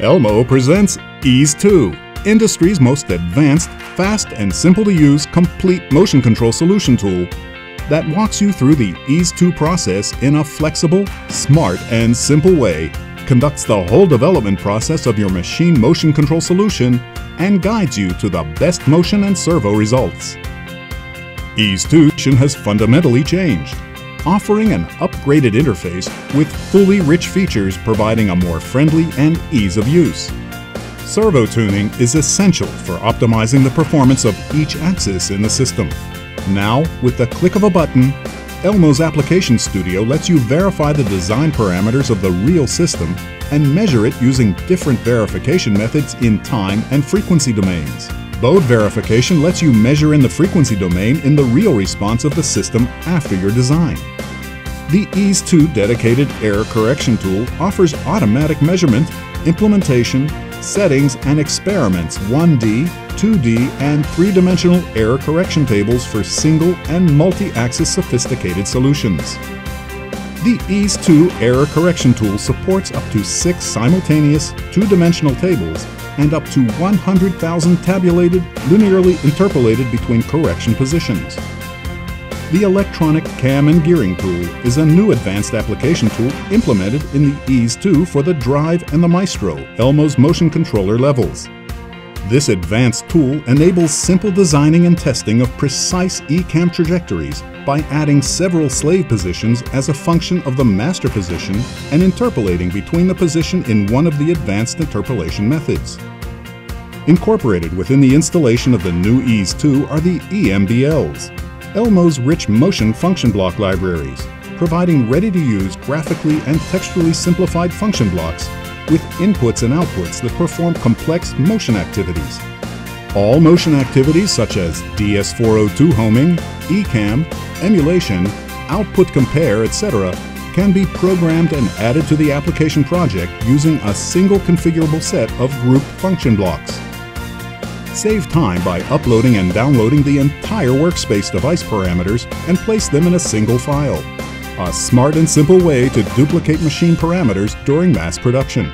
Elmo presents Ease 2, industry's most advanced, fast, and simple to use complete motion control solution tool that walks you through the Ease 2 process in a flexible, smart, and simple way, conducts the whole development process of your machine motion control solution, and guides you to the best motion and servo results. Ease 2 has fundamentally changed, offering an upgraded interface with fully rich features providing a more friendly and ease of use. Servo tuning is essential for optimizing the performance of each axis in the system. Now, with the click of a button, Elmo's Application Studio lets you verify the design parameters of the real system and measure it using different verification methods in time and frequency domains. Load verification lets you measure in the frequency domain in the real response of the system after your design. The Ease 2 dedicated error correction tool offers automatic measurement, implementation, settings, and experiments 1D, 2D, and 3-dimensional error correction tables for single and multi-axis sophisticated solutions. The Ease 2 error correction tool supports up to 6 simultaneous 2-dimensional tables and up to 100,000 tabulated, linearly interpolated between correction positions. The electronic cam and gearing tool is a new advanced application tool implemented in the Ease 2 for the Drive and the Maestro, Elmo's motion controller levels. This advanced tool enables simple designing and testing of precise E-cam trajectories by adding several slave positions as a function of the master position and interpolating between the position in one of the advanced interpolation methods. Incorporated within the installation of the new Ease 2 are the EMBLs, Elmo's rich motion function block libraries, providing ready-to-use graphically and textually simplified function blocks with inputs and outputs that perform complex motion activities. All motion activities such as DS402 homing, E-cam, emulation, output compare, etc. can be programmed and added to the application project using a single configurable set of grouped function blocks. Save time by uploading and downloading the entire workspace device parameters and place them in a single file. A smart and simple way to duplicate machine parameters during mass production.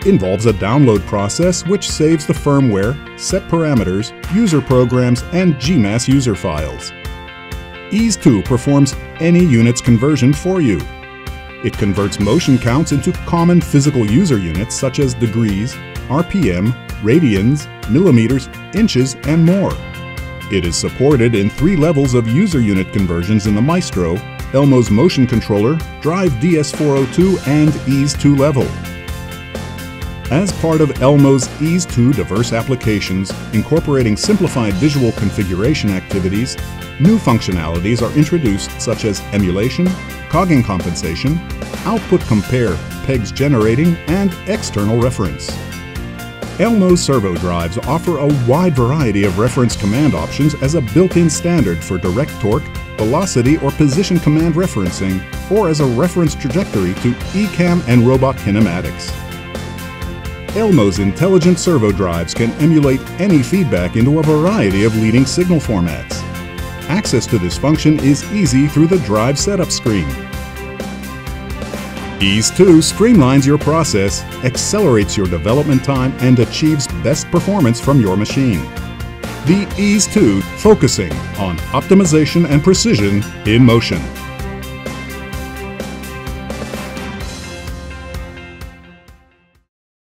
Involves a download process which saves the firmware, set parameters, user programs, and GMAS user files. Ease 2 performs any units conversion for you. It converts motion counts into common physical user units such as degrees, RPM, radians, millimeters, inches, and more. It is supported in 3 levels of user unit conversions in the Maestro, Elmo's motion controller, Drive DS402, and Ease 2 level. As part of Elmo's Ease 2 diverse applications incorporating simplified visual configuration activities, new functionalities are introduced such as emulation, cogging compensation, output compare, pegs generating, and external reference. Elmo's servo drives offer a wide variety of reference command options as a built-in standard for direct torque, velocity, or position command referencing, or as a reference trajectory to E-cam and robot kinematics. Elmo's intelligent servo drives can emulate any feedback into a variety of leading signal formats. Access to this function is easy through the drive setup screen. Ease 2 streamlines your process, accelerates your development time, and achieves best performance from your machine. The Ease 2 focusing on optimization and precision in motion.